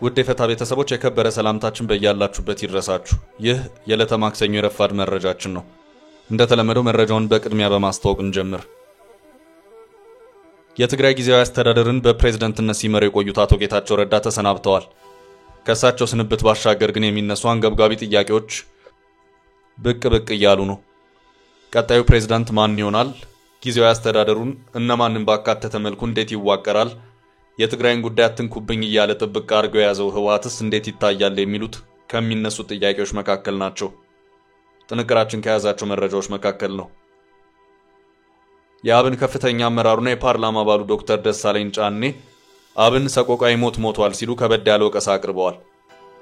ውድ የፈታ ቤተሰቦች የከበረ ሰላምታችን በእያላችሁበት ይድረሳችሁ። ይህ የዕለተ ማክሰኞ የረፋድ መረጃችን ነው። እንደተለመደው መረጃውን በቅድሚያ በማስተዋወቅ እንጀምር። የትግራይ ጊዜያዊ አስተዳደርን በፕሬዝዳንትነት ሲመሩ የቆዩት አቶ ጌታቸው ረዳ ተሰናብተዋል። ከእሳቸው ስንብት ባሻገር ግን የሚነሱ አንገብጋቢ ጥያቄዎች ብቅ እያሉ ነው። ቀጣዩ ፕሬዝዳንት ማን ይሆናል? ጊዜያዊ አስተዳደሩን እነማንን ባካተተ መልኩ እንዴት ይዋቀራል? የትግራይን ጉዳይ አትንኩብኝ እያለ ጥብቅ አድርጎ የያዘው ህወሓትስ እንዴት ይታያል? የሚሉት ከሚነሱ ጥያቄዎች መካከል ናቸው። ጥንቅራችን ከያዛቸው መረጃዎች መካከል ነው። የአብን ከፍተኛ አመራሩና የፓርላማ አባሉ ዶክተር ደሳለኝ ጫኔ አብን ሰቆቃዊ ሞት ሞቷል ሲሉ ከበድ ያለ ወቀሳ አቅርበዋል።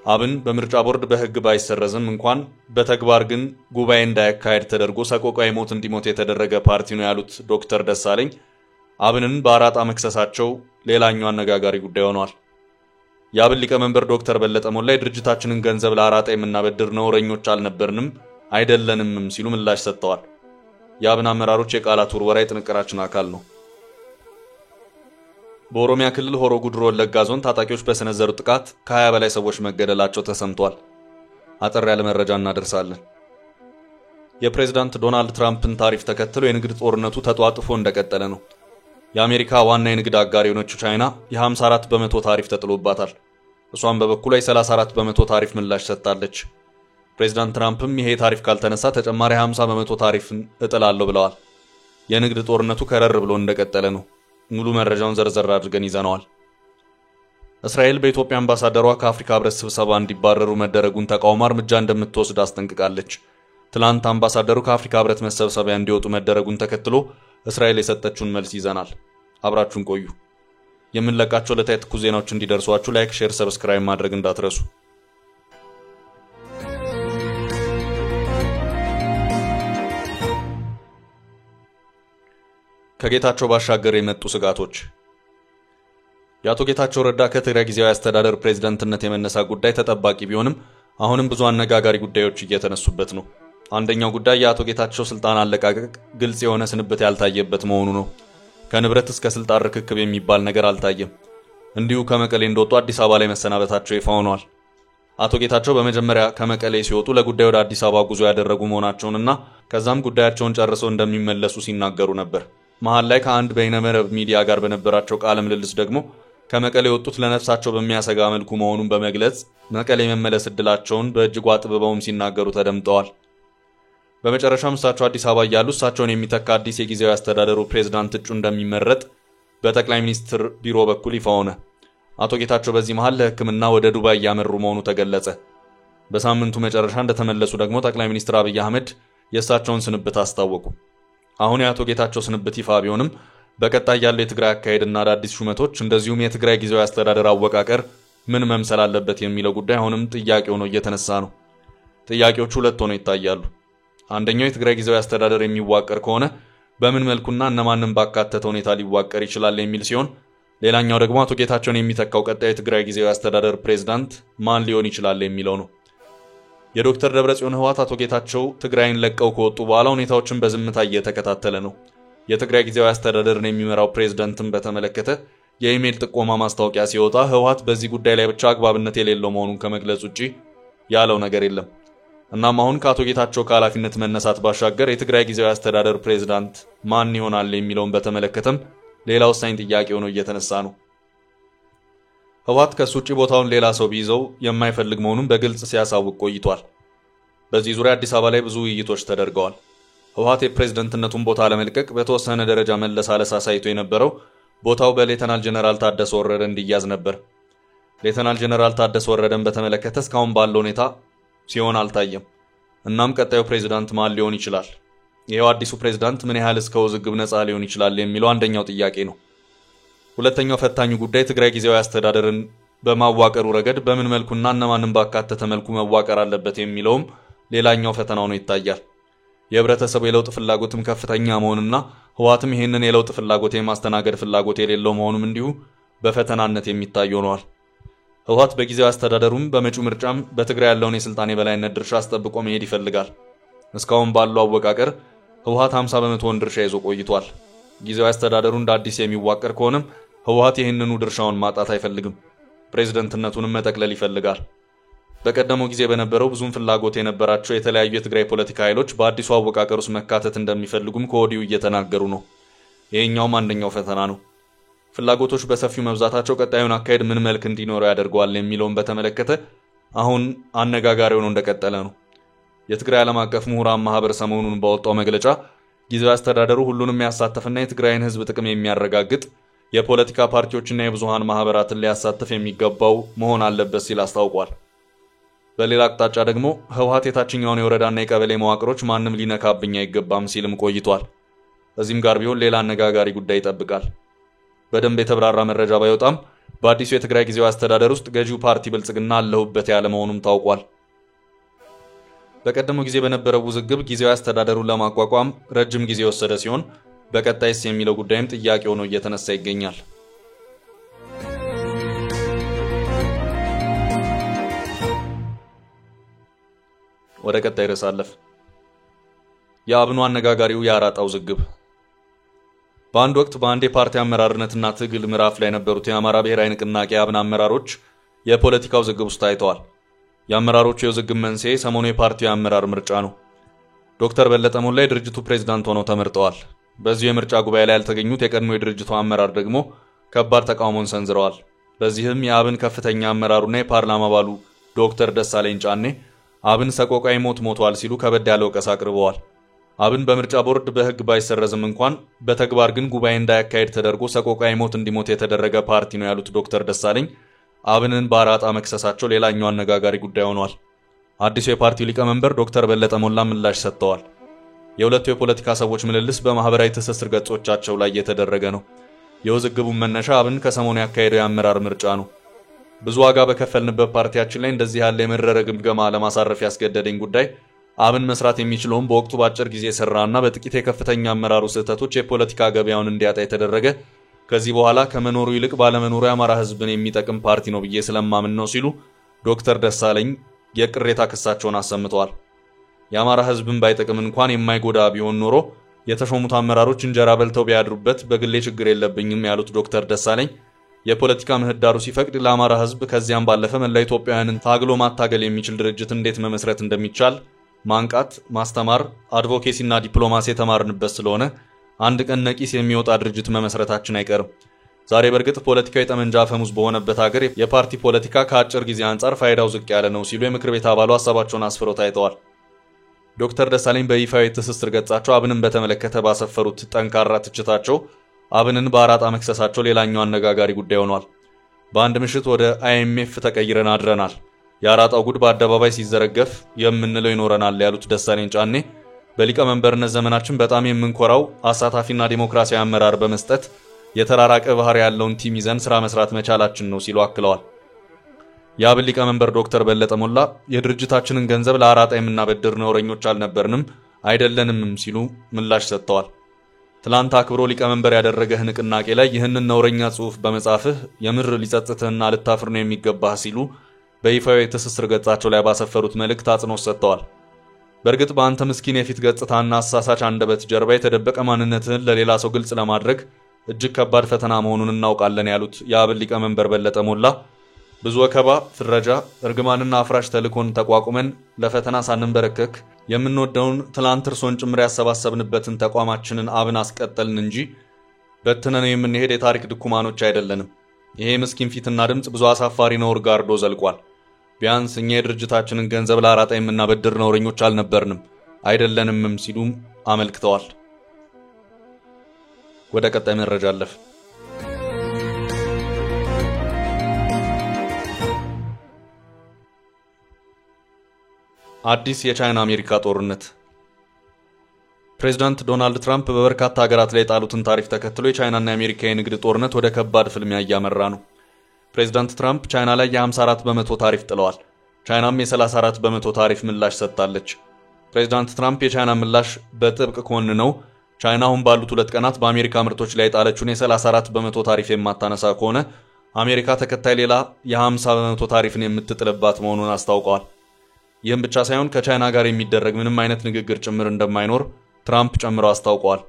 አብን በምርጫ ቦርድ በህግ ባይሰረዝም እንኳን በተግባር ግን ጉባኤ እንዳያካሄድ ተደርጎ ሰቆቃዊ ሞት እንዲሞት የተደረገ ፓርቲ ነው ያሉት ዶክተር ደሳለኝ አብንን በአራጣ መክሰሳቸው ሌላኛው አነጋጋሪ ጉዳይ ሆኗል። የአብን ሊቀመንበር ዶክተር በለጠ ሞላ የድርጅታችንን ገንዘብ ለአራጣ የምናበድር ነውረኞች አልነበርንም አይደለንምም ሲሉ ምላሽ ሰጥተዋል። የአብን አመራሮች የቃላት ውርወራ የጥንቅራችን አካል ነው። በኦሮሚያ ክልል ሆሮ ጉድሩ ወለጋ ዞን ታጣቂዎች በሰነዘሩ ጥቃት ከ20 በላይ ሰዎች መገደላቸው ተሰምቷል። አጠር ያለ መረጃ እናደርሳለን። የፕሬዝዳንት ዶናልድ ትራምፕን ታሪፍ ተከትሎ የንግድ ጦርነቱ ተጧጥፎ እንደቀጠለ ነው። የአሜሪካ ዋና የንግድ አጋር የሆነችው ቻይና የ54 በመቶ ታሪፍ ተጥሎባታል። እሷም በበኩሏ የ34 በመቶ ታሪፍ ምላሽ ሰጥታለች። ፕሬዝዳንት ትራምፕም ይሄ ታሪፍ ካልተነሳ ተጨማሪ 50 በመቶ ታሪፍን እጥላለሁ ብለዋል። የንግድ ጦርነቱ ከረር ብሎ እንደቀጠለ ነው። ሙሉ መረጃውን ዘርዘር አድርገን ይዘነዋል። እስራኤል በኢትዮጵያ አምባሳደሯ ከአፍሪካ ህብረት ስብሰባ እንዲባረሩ መደረጉን ተቃውማ እርምጃ እንደምትወስድ አስጠንቅቃለች። ትላንት አምባሳደሩ ከአፍሪካ ህብረት መሰብሰቢያ እንዲወጡ መደረጉን ተከትሎ እስራኤል የሰጠችውን መልስ ይዘናል። አብራችሁን ቆዩ። የምንለቃቸው ዕለታዊ ትኩስ ዜናዎች እንዲደርሷችሁ ላይክ፣ ሼር፣ ሰብስክራይብ ማድረግ እንዳትረሱ። ከጌታቸው ባሻገር የመጡ ስጋቶች። የአቶ ጌታቸው ረዳ ከትግራይ ጊዜያዊ አስተዳደር ፕሬዝዳንትነት የመነሳ ጉዳይ ተጠባቂ ቢሆንም አሁንም ብዙ አነጋጋሪ ጉዳዮች እየተነሱበት ነው። አንደኛው ጉዳይ የአቶ ጌታቸው ስልጣን አለቃቀቅ ግልጽ የሆነ ስንብት ያልታየበት መሆኑ ነው። ከንብረት እስከ ስልጣን ርክክብ የሚባል ነገር አልታየም። እንዲሁ ከመቀሌ እንደወጡ አዲስ አበባ ላይ መሰናበታቸው ይፋ ሆኗል። አቶ ጌታቸው በመጀመሪያ ከመቀሌ ሲወጡ ለጉዳይ ወደ አዲስ አበባ ጉዞ ያደረጉ መሆናቸውንና ከዛም ጉዳያቸውን ጨርሰው እንደሚመለሱ ሲናገሩ ነበር። መሃል ላይ ከአንድ በይነመረብ ሚዲያ ጋር በነበራቸው ቃለ ምልልስ ደግሞ ከመቀሌ የወጡት ለነፍሳቸው በሚያሰጋ መልኩ መሆኑን በመግለጽ መቀሌ መመለስ እድላቸውን በእጅጉ አጥብበውም ሲናገሩ ተደምጠዋል። በመጨረሻም እሳቸው አዲስ አበባ እያሉ እሳቸውን የሚተካ አዲስ የጊዜያዊ አስተዳደሩ ፕሬዝዳንት እጩ እንደሚመረጥ በጠቅላይ ሚኒስትር ቢሮ በኩል ይፋ ሆነ። አቶ ጌታቸው በዚህ መሃል ለሕክምና ወደ ዱባይ እያመሩ መሆኑ ተገለጸ። በሳምንቱ መጨረሻ እንደተመለሱ ደግሞ ጠቅላይ ሚኒስትር አብይ አህመድ የእሳቸውን ስንብት አስታወቁ። አሁን የአቶ ጌታቸው ስንብት ይፋ ቢሆንም በቀጣይ ያለው የትግራይ አካሄድና አዳዲስ ሹመቶች እንደዚሁም የትግራይ ጊዜያዊ አስተዳደር አወቃቀር ምን መምሰል አለበት የሚለው ጉዳይ አሁንም ጥያቄ ሆኖ እየተነሳ ነው። ጥያቄዎቹ ሁለት ሆነው ይታያሉ። አንደኛው የትግራይ ጊዜያዊ አስተዳደር የሚዋቀር ከሆነ በምን መልኩና እነማንን ባካተተ ሁኔታ ሊዋቀር ይችላል የሚል ሲሆን፣ ሌላኛው ደግሞ አቶ ጌታቸውን የሚተካው ቀጣዩ የትግራይ ጊዜያዊ አስተዳደር ፕሬዝዳንት ማን ሊሆን ይችላል የሚለው ነው። የዶክተር ደብረጽዮን ህወሓት አቶ ጌታቸው ትግራይን ለቀው ከወጡ በኋላ ሁኔታዎችን በዝምታ እየተከታተለ ነው። የትግራይ ጊዜያዊ አስተዳደርን የሚመራው ፕሬዝዳንትን በተመለከተ የኢሜል ጥቆማ ማስታወቂያ ሲወጣ ህወሓት በዚህ ጉዳይ ላይ ብቻ አግባብነት የሌለው መሆኑን ከመግለጽ ውጪ ያለው ነገር የለም። እናም አሁን ከአቶ ጌታቸው ከኃላፊነት መነሳት ባሻገር የትግራይ ጊዜያዊ አስተዳደር ፕሬዝዳንት ማን ይሆናል የሚለውን በተመለከተም ሌላ ወሳኝ ጥያቄ ሆኖ እየተነሳ ነው። ህወሓት ከሱ ውጪ ቦታውን ሌላ ሰው ቢይዘው የማይፈልግ መሆኑን በግልጽ ሲያሳውቅ ቆይቷል። በዚህ ዙሪያ አዲስ አበባ ላይ ብዙ ውይይቶች ተደርገዋል። ህወሓት የፕሬዝዳንትነቱን ቦታ ለመልቀቅ በተወሰነ ደረጃ መለሳለስ አሳይቶ የነበረው ቦታው በሌተናል ጀነራል ታደሰ ወረደ እንዲያዝ ነበር። ሌተናል ጀነራል ታደሰ ወረደን በተመለከተ እስካሁን ባለው ሁኔታ ሲሆን አልታየም። እናም ቀጣዩ ፕሬዝዳንት ማን ሊሆን ይችላል? ይሄው አዲሱ ፕሬዝዳንት ምን ያህል እስከ ውዝግብ ነፃ ሊሆን ይችላል የሚለው አንደኛው ጥያቄ ነው። ሁለተኛው ፈታኙ ጉዳይ ትግራይ ጊዜያዊ አስተዳደርን በማዋቀሩ ረገድ በምን መልኩና እነማንን ባካተተ መልኩ መዋቀር አለበት የሚለውም ሌላኛው ፈተና ሆኖ ይታያል። የህብረተሰቡ የለውጥ ፍላጎትም ከፍተኛ መሆንና ህወሓትም ይህንን የለውጥ ፍላጎት የማስተናገድ ፍላጎት የሌለው መሆኑም እንዲሁ በፈተናነት የሚታይ ሆኗል። ህወሓት በጊዜው አስተዳደሩም በመጪው ምርጫም በትግራይ ያለውን የስልጣን የበላይነት ድርሻ አስጠብቆ መሄድ ይፈልጋል። እስካሁን ባለው አወቃቀር ህወሓት 50% ድርሻ ይዞ ቆይቷል። ጊዜው አስተዳደሩ እንደ አዲስ የሚዋቀር ከሆነም ህወሓት ይህንኑ ድርሻውን ማጣት አይፈልግም። ፕሬዝዳንትነቱንም መጠቅለል ይፈልጋል። በቀደመው ጊዜ በነበረው ብዙም ፍላጎት የነበራቸው የተለያዩ የትግራይ ፖለቲካ ኃይሎች በአዲሱ አወቃቀር ውስጥ መካተት እንደሚፈልጉም ከወዲሁ እየተናገሩ ነው። ይሄኛውም አንደኛው ፈተና ነው። ፍላጎቶች በሰፊው መብዛታቸው ቀጣዩን አካሄድ ምን መልክ እንዲኖረው ያደርገዋል የሚለውን በተመለከተ አሁን አነጋጋሪ ሆኖ እንደቀጠለ ነው። የትግራይ ዓለም አቀፍ ምሁራን ማህበር ሰሞኑን ባወጣው መግለጫ ጊዜያዊ አስተዳደሩ ሁሉንም ያሳተፈና የትግራይን ህዝብ ጥቅም የሚያረጋግጥ የፖለቲካ ፓርቲዎችና የብዙሃን ማህበራትን ሊያሳትፍ የሚገባው መሆን አለበት ሲል አስታውቋል። በሌላ አቅጣጫ ደግሞ ህወሓት የታችኛውን የወረዳና የቀበሌ መዋቅሮች ማንም ሊነካብኝ አይገባም ሲልም ቆይቷል። እዚህም ጋር ቢሆን ሌላ አነጋጋሪ ጉዳይ ይጠብቃል። በደንብ የተብራራ መረጃ ባይወጣም በአዲሱ የትግራይ ጊዜያዊ አስተዳደር ውስጥ ገዢው ፓርቲ ብልጽግና አለሁበት ያለ መሆኑም ታውቋል። በቀደመው ጊዜ በነበረው ውዝግብ ጊዜያዊ አስተዳደሩን ለማቋቋም ረጅም ጊዜ የወሰደ ሲሆን በቀጣይስ የሚለው ጉዳይም ጥያቄ ሆኖ እየተነሳ ይገኛል። ወደ ቀጣይ ርዕስ አለፍ። የአብኑ አነጋጋሪው የአራጣው ውዝግብ። በአንድ ወቅት በአንድ የፓርቲ አመራርነትና ትግል ምዕራፍ ላይ የነበሩት የአማራ ብሔራዊ ንቅናቄ አብን አመራሮች የፖለቲካ ውዝግብ ውስጥ ታይተዋል። የአመራሮቹ የውዝግብ መንስኤ ሰሞኑ የፓርቲው የአመራር ምርጫ ነው። ዶክተር በለጠ ሞላ የድርጅቱ ፕሬዝዳንት ሆነው ተመርጠዋል። በዚሁ የምርጫ ጉባኤ ላይ ያልተገኙት የቀድሞ የድርጅቱ አመራር ደግሞ ከባድ ተቃውሞን ሰንዝረዋል። በዚህም የአብን ከፍተኛ አመራሩና የፓርላማ አባሉ ዶክተር ደሳለኝ ጫኔ አብን ሰቆቃዊ ሞት ሞቷል ሲሉ ከበድ ያለ ወቀሳ አቅርበዋል። አብን በምርጫ ቦርድ በህግ ባይሰረዝም እንኳን በተግባር ግን ጉባኤ እንዳያካሄድ ተደርጎ ሰቆቃዊ ሞት እንዲሞት የተደረገ ፓርቲ ነው ያሉት ዶክተር ደሳለኝ አብንን በአራጣ መክሰሳቸው ሌላኛው አነጋጋሪ ጉዳይ ሆኗል። አዲሱ የፓርቲው ሊቀመንበር ዶክተር በለጠ ሞላ ምላሽ ሰጥተዋል። የሁለቱ የፖለቲካ ሰዎች ምልልስ በማህበራዊ ትስስር ገጾቻቸው ላይ የተደረገ ነው። የውዝግቡን መነሻ አብን ከሰሞኑ ያካሄደው የአመራር ምርጫ ነው። ብዙ ዋጋ በከፈልንበት ፓርቲያችን ላይ እንደዚህ ያለ የመረረ ግምገማ ለማሳረፍ ያስገደደኝ ጉዳይ አብን መስራት የሚችለውን በወቅቱ በአጭር ጊዜ ሰራና በጥቂት የከፍተኛ አመራሩ ስህተቶች የፖለቲካ ገበያውን እንዲያጣ የተደረገ ከዚህ በኋላ ከመኖሩ ይልቅ ባለመኖሩ የአማራ ህዝብን የሚጠቅም ፓርቲ ነው ብዬ ስለማምን ነው ሲሉ ዶክተር ደሳለኝ የቅሬታ ክሳቸውን አሰምተዋል። የአማራ ህዝብን ባይጠቅም እንኳን የማይጎዳ ቢሆን ኖሮ የተሾሙት አመራሮች እንጀራ በልተው ቢያድሩበት በግሌ ችግር የለብኝም ያሉት ዶክተር ደሳለኝ የፖለቲካ ምህዳሩ ሲፈቅድ ለአማራ ህዝብ ከዚያም ባለፈ መላ ኢትዮጵያውያንን ታግሎ ማታገል የሚችል ድርጅት እንዴት መመስረት እንደሚቻል ማንቃት፣ ማስተማር፣ አድቮኬሲና ዲፕሎማሲ የተማርንበት ስለሆነ አንድ ቀን ነቂስ የሚወጣ ድርጅት መመስረታችን አይቀርም። ዛሬ በርግጥ ፖለቲካዊ ጠመንጃ አፈሙዝ በሆነበት ሀገር የፓርቲ ፖለቲካ ከአጭር ጊዜ አንጻር ፋይዳው ዝቅ ያለ ነው ሲሉ የምክር ቤት አባሉ ሀሳባቸውን አስፍረው ታይተዋል። ዶክተር ደሳለኝ በይፋዊ ትስስር ገጻቸው አብንን በተመለከተ ባሰፈሩት ጠንካራ ትችታቸው አብንን በአራጣ መክሰሳቸው ሌላኛው አነጋጋሪ ጉዳይ ሆኗል። በአንድ ምሽት ወደ አይኤምኤፍ ተቀይረን አድረናል፣ የአራጣው ጉድ በአደባባይ ሲዘረገፍ የምንለው ይኖረናል ያሉት ደሳለኝ ጫኔ በሊቀመንበርነት ዘመናችን በጣም የምንኮራው አሳታፊና ዲሞክራሲያዊ አመራር በመስጠት የተራራቀ ባህሪ ያለውን ቲም ይዘን ስራ መስራት መቻላችን ነው ሲሉ አክለዋል። የአብን ሊቀመንበር ዶክተር በለጠ ሞላ የድርጅታችንን ገንዘብ ለአራጣ የምናበድር ነውረኞች አልነበርንም አይደለንም ሲሉ ምላሽ ሰጥተዋል። ትላንት አክብሮ ሊቀመንበር ያደረገህ ንቅናቄ ላይ ይህንን ነውረኛ ጽሑፍ በመጻፍህ የምር ሊጸጽትህና ልታፍር ነው የሚገባህ ሲሉ በይፋዊ የትስስር ገጻቸው ላይ ባሰፈሩት መልእክት አጽንኦት ሰጥተዋል። በእርግጥ በአንተ ምስኪን የፊት ገጽታና አሳሳች አንደበት ጀርባ የተደበቀ ማንነትህን ለሌላ ሰው ግልጽ ለማድረግ እጅግ ከባድ ፈተና መሆኑን እናውቃለን ያሉት የአብን ሊቀመንበር በለጠ ሞላ ብዙ ወከባ፣ ፍረጃ፣ እርግማንና አፍራሽ ተልእኮን ተቋቁመን ለፈተና ሳንንበረከክ የምንወደውን ትላንት እርሶን ጭምር ያሰባሰብንበትን ተቋማችንን አብን አስቀጠልን እንጂ በትነን የምንሄድ የታሪክ ድኩማኖች አይደለንም። ይሄ ምስኪን ፊትና ድምጽ ብዙ አሳፋሪ ነውር ጋርዶ ዘልቋል። ቢያንስ እኛ የድርጅታችንን ገንዘብ ለአራጣ የምናበድር ነውረኞች አልነበርንም አይደለንምም ሲሉም አመልክተዋል። ወደ ቀጣይ መረጃ አለፍ። አዲስ የቻይና አሜሪካ ጦርነት። ፕሬዝዳንት ዶናልድ ትራምፕ በበርካታ ሀገራት ላይ ጣሉትን ታሪፍ ተከትሎ የቻይናና የአሜሪካ የንግድ ጦርነት ወደ ከባድ ፍልሚያ እያመራ ነው። ፕሬዝዳንት ትራምፕ ቻይና ላይ የ54 በመቶ ታሪፍ ጥለዋል። ቻይናም የ34 በመቶ ታሪፍ ምላሽ ሰጥታለች። ፕሬዝዳንት ትራምፕ የቻይና ምላሽ በጥብቅ ኮንነው ቻይና አሁን ባሉት 2 ቀናት በአሜሪካ ምርቶች ላይ ጣለችውን የ34 በመቶ ታሪፍ የማታነሳ ከሆነ አሜሪካ ተከታይ ሌላ የ50% ታሪፍን የምትጥልባት መሆኑን አስታውቀዋል። ይህም ብቻ ሳይሆን ከቻይና ጋር የሚደረግ ምንም አይነት ንግግር ጭምር እንደማይኖር ትራምፕ ጨምረው አስታውቀዋል።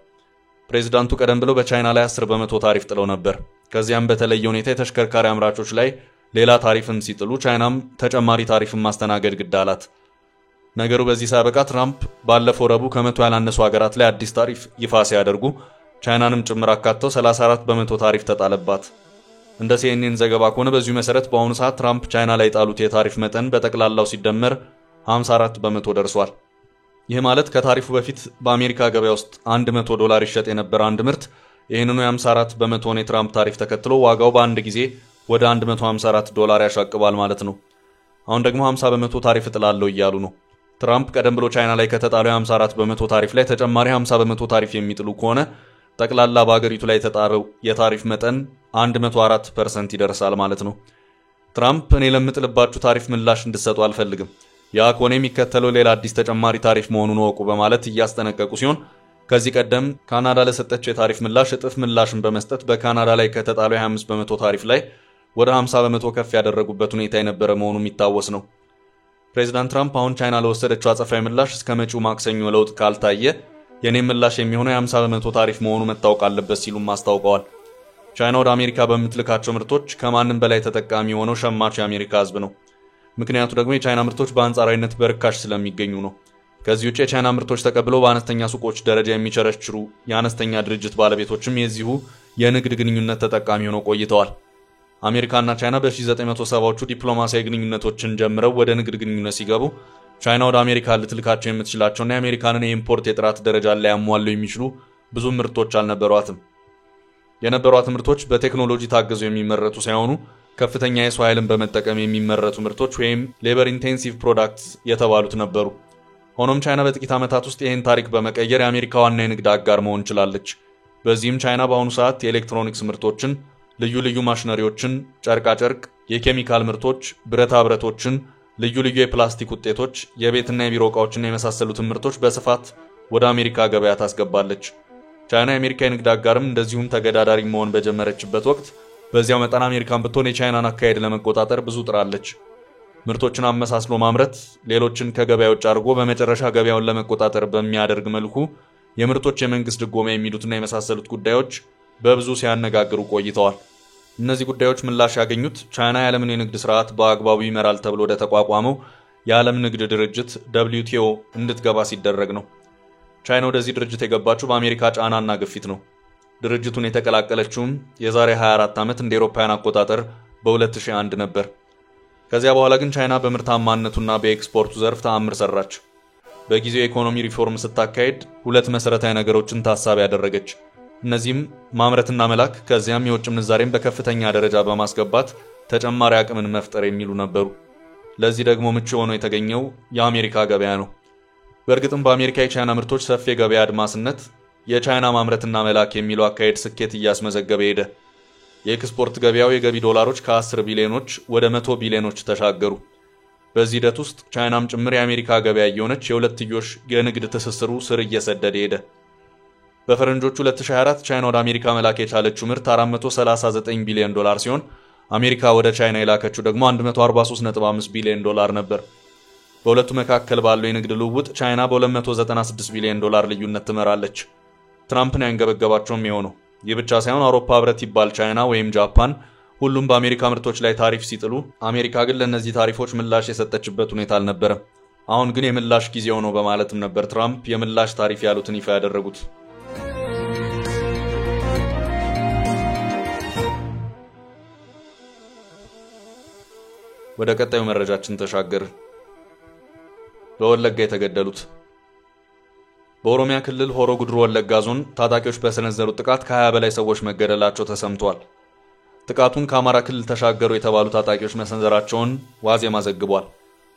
ፕሬዝዳንቱ ቀደም ብለው በቻይና ላይ 10% ታሪፍ ጥለው ነበር። ከዚያም በተለየ ሁኔታ የተሽከርካሪ አምራቾች ላይ ሌላ ታሪፍን ሲጥሉ ቻይናም ተጨማሪ ታሪፍን ማስተናገድ ግድ አላት። ነገሩ በዚህ ሳይበቃ ትራምፕ ባለፈው ረቡዕ ከመቶ ያላነሱ ሀገራት ላይ አዲስ ታሪፍ ይፋ ሲያደርጉ ቻይናንም ጭምር አካተው 34% ታሪፍ ተጣለባት። እንደ CNN ዘገባ ከሆነ በዚሁ መሰረት በአሁኑ ሰዓት ትራምፕ ቻይና ላይ ጣሉት የታሪፍ መጠን በጠቅላላው ሲደመር 54% ደርሷል። ይህ ማለት ከታሪፉ በፊት በአሜሪካ ገበያ ውስጥ $100 ይሸጥ የነበረ አንድ ምርት ይህንኑ የ54% የትራምፕ ታሪፍ ተከትሎ ዋጋው በአንድ ጊዜ ወደ $154 ያሻቅባል ማለት ነው። አሁን ደግሞ 50% ታሪፍ እጥላለሁ እያሉ ነው። ትራምፕ ቀደም ብሎ ቻይና ላይ ከተጣለው የ54% ታሪፍ ላይ ተጨማሪ 50% ታሪፍ የሚጥሉ ከሆነ ጠቅላላ በአገሪቱ ላይ የተጣለው የታሪፍ መጠን 104% ይደርሳል ማለት ነው። ትራምፕ እኔ ለምጥልባችሁ ታሪፍ ምላሽ እንድትሰጡ አልፈልግም፣ ያ ከሆነ የሚከተለው ሌላ አዲስ ተጨማሪ ታሪፍ መሆኑን ወቁ በማለት እያስጠነቀቁ ሲሆን ከዚህ ቀደም ካናዳ ለሰጠችው የታሪፍ ምላሽ እጥፍ ምላሽን በመስጠት በካናዳ ላይ ከተጣለው የ5% ታሪፍ ላይ ወደ 50% ከፍ ያደረጉበት ሁኔታ የነበረ መሆኑ የሚታወስ ነው። ፕሬዚዳንት ትራምፕ አሁን ቻይና ለወሰደችው አጸፋዊ ምላሽ እስከ መጪው ማክሰኞ ለውጥ ካልታየ የኔ ምላሽ የሚሆነው የ50% ታሪፍ መሆኑ መታወቅ አለበት ሲሉም አስታውቀዋል። ቻይና ወደ አሜሪካ በምትልካቸው ምርቶች ከማንም በላይ ተጠቃሚ የሆነው ሸማቹ የአሜሪካ ሕዝብ ነው። ምክንያቱ ደግሞ የቻይና ምርቶች በአንጻራዊነት በርካሽ ስለሚገኙ ነው። ከዚህ ውጭ የቻይና ምርቶች ተቀብለው በአነስተኛ ሱቆች ደረጃ የሚቸረችሩ የአነስተኛ ድርጅት ባለቤቶችም የዚሁ የንግድ ግንኙነት ተጠቃሚ ሆነው ቆይተዋል። አሜሪካና ቻይና በ1970ዎቹ ዲፕሎማሲያዊ ግንኙነቶችን ጀምረው ወደ ንግድ ግንኙነት ሲገቡ ቻይና ወደ አሜሪካ ልትልካቸው የምትችላቸውና የአሜሪካንን የኢምፖርት የጥራት ደረጃ ላይ ያሟሉ የሚችሉ ብዙ ምርቶች አልነበሯትም። የነበሯት ምርቶች በቴክኖሎጂ ታግዘው የሚመረቱ ሳይሆኑ ከፍተኛ የሰው ኃይልን በመጠቀም የሚመረቱ ምርቶች ወይም ሌበር ኢንቴንሲቭ ፕሮዳክትስ የተባሉት ነበሩ። ሆኖም ቻይና በጥቂት ዓመታት ውስጥ ይህን ታሪክ በመቀየር የአሜሪካ ዋና የንግድ አጋር መሆን ችላለች። በዚህም ቻይና በአሁኑ ሰዓት የኤሌክትሮኒክስ ምርቶችን፣ ልዩ ልዩ ማሽነሪዎችን፣ ጨርቃጨርቅ፣ የኬሚካል ምርቶች፣ ብረታ ብረቶችን፣ ልዩ ልዩ የፕላስቲክ ውጤቶች፣ የቤትና የቢሮ ዕቃዎችና የመሳሰሉትን ምርቶች በስፋት ወደ አሜሪካ ገበያ ታስገባለች። ቻይና የአሜሪካ የንግድ አጋርም እንደዚሁም ተገዳዳሪ መሆን በጀመረችበት ወቅት በዚያው መጠን አሜሪካን ብትሆን የቻይናን አካሄድ ለመቆጣጠር ብዙ ጥራለች። ምርቶችን አመሳስሎ ማምረት፣ ሌሎችን ከገበያ ውጭ አድርጎ በመጨረሻ ገበያውን ለመቆጣጠር በሚያደርግ መልኩ የምርቶች የመንግስት ድጎማ የሚሉትና የመሳሰሉት ጉዳዮች በብዙ ሲያነጋግሩ ቆይተዋል። እነዚህ ጉዳዮች ምላሽ ያገኙት ቻይና የዓለምን የንግድ ስርዓት በአግባቡ ይመራል ተብሎ ወደ ተቋቋመው የዓለም ንግድ ድርጅት WTO እንድትገባ ሲደረግ ነው። ቻይና ወደዚህ ድርጅት የገባችው በአሜሪካ ጫናና ግፊት ነው። ድርጅቱን የተቀላቀለችውም የዛሬ 24 ዓመት እንደ አውሮፓውያን አቆጣጠር በ2001 ነበር። ከዚያ በኋላ ግን ቻይና በምርታማነቱና በኤክስፖርቱ ዘርፍ ተአምር ሰራች። በጊዜው የኢኮኖሚ ሪፎርም ስታካሄድ ሁለት መሰረታዊ ነገሮችን ታሳቢ ያደረገች። እነዚህም ማምረትና መላክ፣ ከዚያም የውጭ ምንዛሬን በከፍተኛ ደረጃ በማስገባት ተጨማሪ አቅምን መፍጠር የሚሉ ነበሩ። ለዚህ ደግሞ ምቹ ሆኖ የተገኘው የአሜሪካ ገበያ ነው። በእርግጥም በአሜሪካ የቻይና ምርቶች ሰፊ የገበያ አድማስነት የቻይና ማምረትና መላክ የሚለው አካሄድ ስኬት እያስመዘገበ ሄደ። የኤክስፖርት ገበያው የገቢ ዶላሮች ከ10 ቢሊዮኖች ወደ 100 ቢሊዮኖች ተሻገሩ። በዚህ ሂደት ውስጥ ቻይናም ጭምር የአሜሪካ ገበያ እየሆነች የሁለትዮሽ የንግድ ትስስሩ ስር እየሰደደ ሄደ። በፈረንጆቹ 2024 ቻይና ወደ አሜሪካ መላክ የቻለችው ምርት $439 ቢሊዮን ሲሆን አሜሪካ ወደ ቻይና የላከችው ደግሞ $143.5 ቢሊዮን ነበር። በሁለቱ መካከል ባለው የንግድ ልውውጥ ቻይና በ$296 ቢሊዮን ልዩነት ትመራለች። ትራምፕን ያንገበገባቸውም የሆነው ይህ ብቻ ሳይሆን አውሮፓ ህብረት ይባል ቻይና ወይም ጃፓን ሁሉም በአሜሪካ ምርቶች ላይ ታሪፍ ሲጥሉ፣ አሜሪካ ግን ለእነዚህ ታሪፎች ምላሽ የሰጠችበት ሁኔታ አልነበረም። አሁን ግን የምላሽ ጊዜው ነው በማለትም ነበር ትራምፕ የምላሽ ታሪፍ ያሉትን ይፋ ያደረጉት። ወደ ቀጣዩ መረጃችን ተሻገርን። በወለጋ የተገደሉት። በኦሮሚያ ክልል ሆሮ ጉድሩ ወለጋ ዞን ታጣቂዎች በሰነዘሩት ጥቃት ከ20 በላይ ሰዎች መገደላቸው ተሰምቷል። ጥቃቱን ከአማራ ክልል ተሻገሩ የተባሉ ታጣቂዎች መሰንዘራቸውን ዋዜማ ዘግቧል።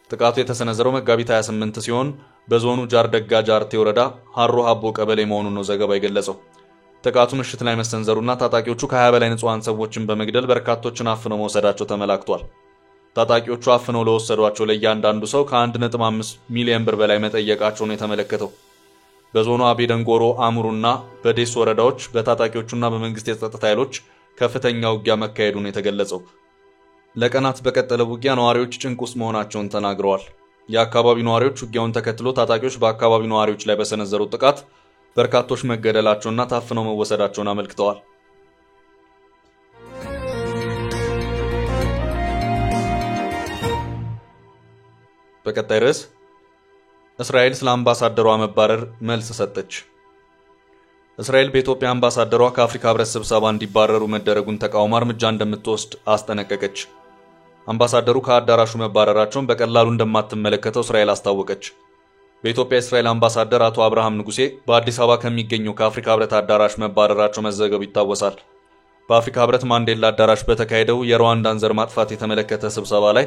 ጥቃቱ የተሰነዘረው መጋቢት 28 ሲሆን በዞኑ ጃርደጋ ጃርቴ ወረዳ ሀሮ ሀቦ ቀበሌ መሆኑን ነው ዘገባው የገለጸው። ጥቃቱ ምሽት ላይ መሰንዘሩና ታጣቂዎቹ ከ20 በላይ ንጹሃን ሰዎችን በመግደል በርካቶችን አፍነው መውሰዳቸው ተመላክቷል። ታጣቂዎቹ አፍነው ለወሰዷቸው ለእያንዳንዱ ሰው ከ1.5 ሚሊዮን ብር በላይ መጠየቃቸው ነው የተመለከተው። በዞኑ አቤ ደንጎሮ፣ አሙሩና በዴስ ወረዳዎች በታጣቂዎቹና በመንግስት የጸጥታ ኃይሎች ከፍተኛ ውጊያ መካሄዱን የተገለጸው። ለቀናት በቀጠለው ውጊያ ነዋሪዎች ጭንቅ ውስጥ መሆናቸውን ተናግረዋል። የአካባቢው ነዋሪዎች ውጊያውን ተከትሎ ታጣቂዎች በአካባቢው ነዋሪዎች ላይ በሰነዘሩት ጥቃት በርካቶች መገደላቸውና ታፍነው መወሰዳቸውን አመልክተዋል። በቀጣይ ርዕስ እስራኤል ስለ አምባሳደሯ መባረር መልስ ሰጠች። እስራኤል በኢትዮጵያ አምባሳደሯ ከአፍሪካ ህብረት ስብሰባ እንዲባረሩ መደረጉን ተቃውማ እርምጃ እንደምትወስድ አስጠነቀቀች። አምባሳደሩ ከአዳራሹ መባረራቸውን በቀላሉ እንደማትመለከተው እስራኤል አስታወቀች። በኢትዮጵያ የእስራኤል አምባሳደር አቶ አብርሃም ንጉሴ በአዲስ አበባ ከሚገኘው ከአፍሪካ ህብረት አዳራሽ መባረራቸው መዘገቡ ይታወሳል። በአፍሪካ ህብረት ማንዴላ አዳራሽ በተካሄደው የሩዋንዳን ዘር ማጥፋት የተመለከተ ስብሰባ ላይ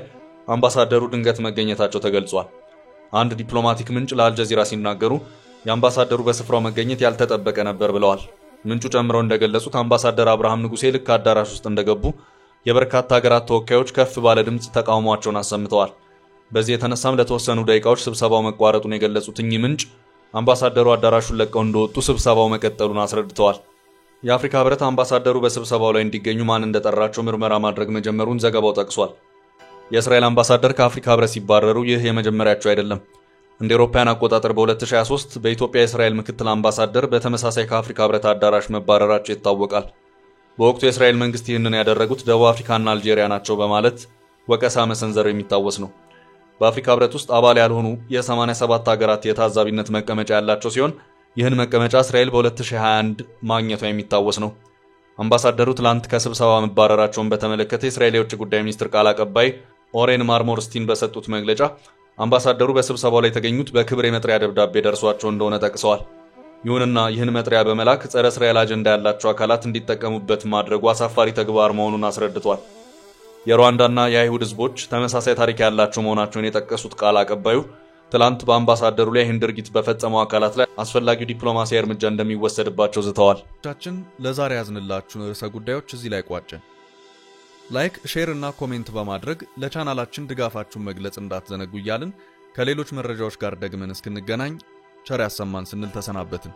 አምባሳደሩ ድንገት መገኘታቸው ተገልጿል። አንድ ዲፕሎማቲክ ምንጭ ለአልጀዚራ ሲናገሩ የአምባሳደሩ በስፍራው መገኘት ያልተጠበቀ ነበር ብለዋል። ምንጩ ጨምረው እንደገለጹት አምባሳደር አብርሃም ንጉሴ ልክ አዳራሽ ውስጥ እንደገቡ የበርካታ ሀገራት ተወካዮች ከፍ ባለ ድምጽ ተቃውሟቸውን አሰምተዋል። በዚህ የተነሳም ለተወሰኑ ደቂቃዎች ስብሰባው መቋረጡን የገለጹት እኚህ ምንጭ አምባሳደሩ አዳራሹን ለቀው እንደወጡ ስብሰባው መቀጠሉን አስረድተዋል። የአፍሪካ ህብረት አምባሳደሩ በስብሰባው ላይ እንዲገኙ ማን እንደጠራቸው ምርመራ ማድረግ መጀመሩን ዘገባው ጠቅሷል። የእስራኤል አምባሳደር ከአፍሪካ ህብረት ሲባረሩ ይህ የመጀመሪያቸው አይደለም። እንደ አውሮፓውያን አቆጣጠር በ2023 በኢትዮጵያ የእስራኤል ምክትል አምባሳደር በተመሳሳይ ከአፍሪካ ህብረት አዳራሽ መባረራቸው ይታወቃል። በወቅቱ የእስራኤል መንግስት ይህንን ያደረጉት ደቡብ አፍሪካና አልጄሪያ ናቸው በማለት ወቀሳ መሰንዘሩ የሚታወስ ነው። በአፍሪካ ህብረት ውስጥ አባል ያልሆኑ የ87 ሀገራት የታዛቢነት መቀመጫ ያላቸው ሲሆን ይህን መቀመጫ እስራኤል በ2021 ማግኘቷ የሚታወስ ነው። አምባሳደሩ ትላንት ከስብሰባ መባረራቸውን በተመለከተ የእስራኤል የውጭ ጉዳይ ሚኒስትር ቃል አቀባይ ኦሬን ማርሞርስቲን በሰጡት መግለጫ አምባሳደሩ በስብሰባው ላይ የተገኙት በክብር የመጥሪያ ደብዳቤ ደርሷቸው እንደሆነ ጠቅሰዋል። ይሁንና ይህን መጥሪያ በመላክ ጸረ እስራኤል አጀንዳ ያላቸው አካላት እንዲጠቀሙበት ማድረጉ አሳፋሪ ተግባር መሆኑን አስረድቷል። የሩዋንዳና የአይሁድ ህዝቦች ተመሳሳይ ታሪክ ያላቸው መሆናቸውን የጠቀሱት ቃል አቀባዩ ትላንት በአምባሳደሩ ላይ ይህን ድርጊት በፈጸሙ አካላት ላይ አስፈላጊው ዲፕሎማሲያዊ እርምጃ እንደሚወሰድባቸው ዝተዋል። ለዛሬ ያዝንላችሁን ርዕሰ ጉዳዮች እዚህ ላይ ቋጨን። ላይክ፣ ሼር እና ኮሜንት በማድረግ ለቻናላችን ድጋፋችሁን መግለጽ እንዳትዘነጉ እያልን ከሌሎች መረጃዎች ጋር ደግመን እስክንገናኝ ቸር ያሰማን ስንል ተሰናበትን።